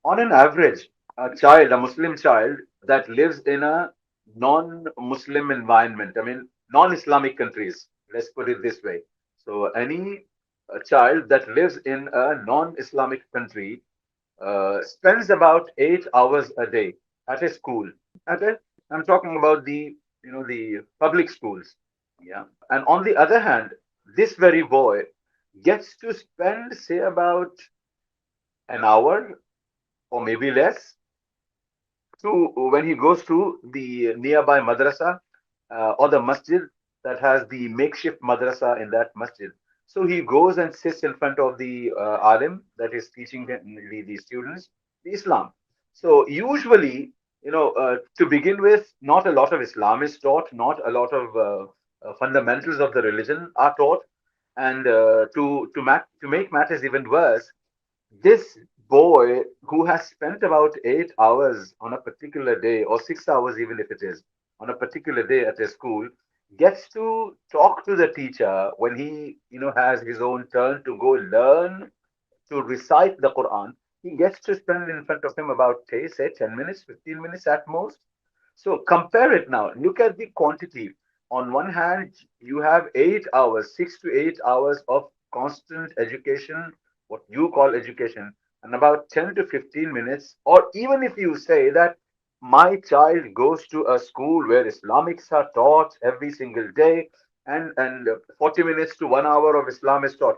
On an average, a Muslim child that lives in a non-Muslim environment, I mean, non-Islamic countries, let's put it this way. So, any child that lives in a non-Islamic country spends about 8 hours a day at a school. At a, I'm talking about the public schools. Yeah. And on the other hand, this very boy gets to spend, say, about an hour or maybe less to when he goes to the nearby madrasa or the masjid that has the makeshift madrasa in that masjid. So he goes and sits in front of the alim that is teaching the students the Islam. So usually, to begin with, not a lot of Islam is taught, not a lot of fundamentals of the religion are taught, and to make matters even worse, this boy who has spent about 8 hours on a particular day, or 6 hours even if it is, on a particular day at a school, gets to talk to the teacher when he, has his own turn to go learn to recite the Quran. He gets to spend in front of him about, say 10 minutes, 15 minutes at most. So compare it now. Look at the quantity. On one hand, you have 8 hours, 6 to 8 hours of constant education, what you call education, and about 10 to 15 minutes, or even if you say that my child goes to a school where Islamics are taught every single day, and 40 minutes to 1 hour of Islam is taught.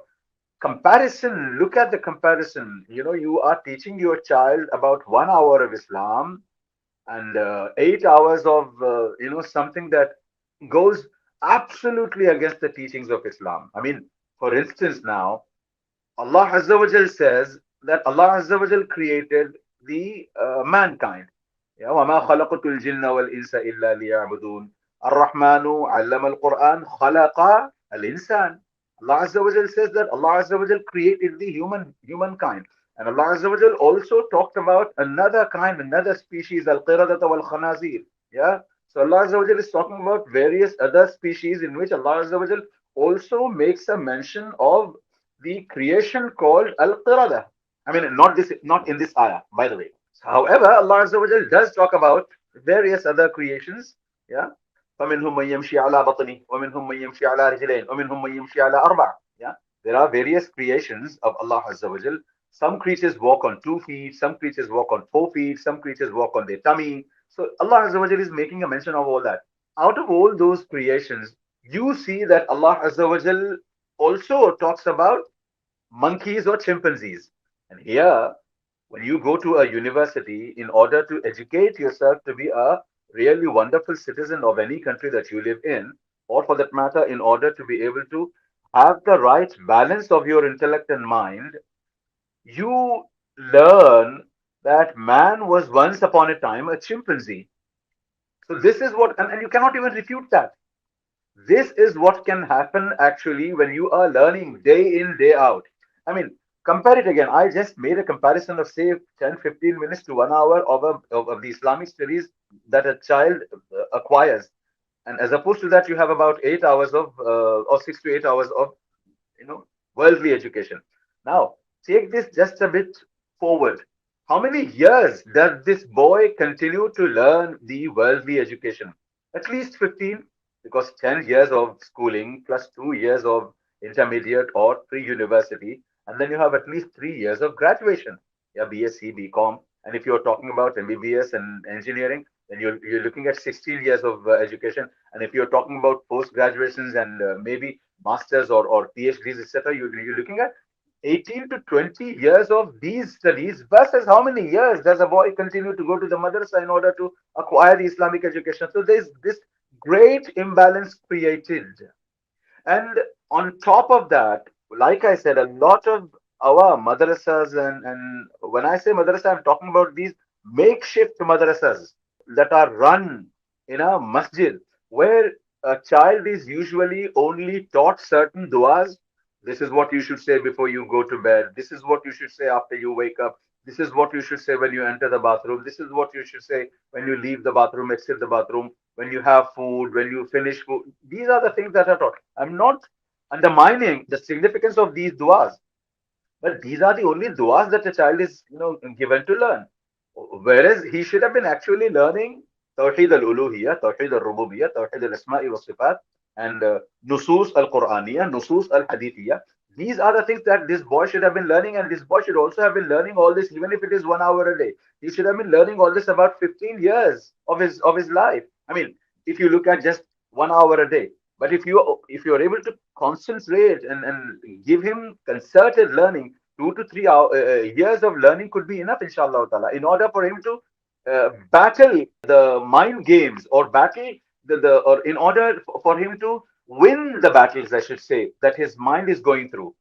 Comparison, look at the comparison. You are teaching your child about 1 hour of Islam and 8 hours of something that goes absolutely against the teachings of Islam. I mean, for instance, now Allah Azza wa Jal says that Allah Azza wa Jal created the mankind. Yeah, وَمَا خَلَقْتُ الْجِنَّ وَالْإِنسَ إِلَّا لِيَعْبُدُونَ الرَّحْمَنُ عَلَّمَ الْقُرْآنَ خَلَقَ الْإِنسَانَ. Allah Azza wa Jal says that Allah Azza wa Jal created the humankind. And Allah Azza wa Jal also talked about another kind, another species, al-qiradata wal-khanazir. Yeah. So Allah Azza wa Jal is talking about various other species in which Allah Azza wa Jal also makes a mention of the creation called al-qirada. I mean, not in this ayah, by the way. However, Allah Azza wa Jal does talk about various other creations. Yeah. فَمِنْهُمْ مَنْ يَمْشِي عَلَى بَطْنِهِ وَمِنْهُمْ مَنْ يَمْشِي عَلَى رِجْلَيْنِ وَمِنْهُمْ مَنْ يَمْشِي عَلى أَرْبَعٍ. Yeah. There are various creations of Allah Azza wa Jal. Some creatures walk on 2 feet, some creatures walk on 4 feet, some creatures walk on their tummy. So Allah Azza wa Jal is making a mention of all that. Out of all those creations, you see that Allah Azza wa Jal also talks about monkeys or chimpanzees. And here, when you go to a university, in order to educate yourself to be a really wonderful citizen of any country that you live in, or for that matter, in order to be able to have the right balance of your intellect and mind, you learn that man was once upon a time a chimpanzee. So this is what, and you cannot even refute that. This is what can happen actually when you are learning day in, day out. I mean, compare it again. I just made a comparison of, say, 10, 15 minutes to 1 hour of the Islamic studies that a child acquires. And as opposed to that, you have about 8 hours or 6 to 8 hours of, you know, worldly education. Now, take this just a bit forward. How many years does this boy continue to learn the worldly education? At least 15, because 10 years of schooling plus 2 years of intermediate or pre-university, and then you have at least 3 years of graduation. Yeah, BSc, BCom, and if you're talking about MBBS and engineering, then you're looking at 16 years of education. And if you're talking about post graduations and maybe masters or PhDs, etc., you're looking at 18 to 20 years of these studies versus how many years does a boy continue to go to the madrasa in order to acquire the Islamic education. So there's this great imbalance created. And on top of that, like I said, a lot of our madrasas, and when I say madrasa, I'm talking about these makeshift madrasas that are run in a masjid where a child is usually only taught certain du'as. This is what you should say before you go to bed. This is what you should say after you wake up. This is what you should say when you enter the bathroom. This is what you should say when you leave the bathroom, exit the bathroom, when you have food, when you finish food. These are the things that are taught. I'm not undermining the significance of these du'as. But these are the only du'as that a child is, given to learn. Whereas he should have been actually learning Tawheed al-Uluhiyya, Tawheed al-Rububiyyah, Tawheed al-Asma'i wa Sifat, and Nusus al-Qur'aniyya, Nusus al-Hadithiyya. These are the things that this boy should have been learning, and this boy should also have been learning all this, even if it is 1 hour a day. He should have been learning all this about 15 years of his life. I mean, if you look at just 1 hour a day, but if you are able to concentrate and give him concerted learning, 2 to 3 years of learning could be enough, inshallah ta'ala, in order for him to battle the mind games, or battle or in order for him to win the battles, I should say, that his mind is going through.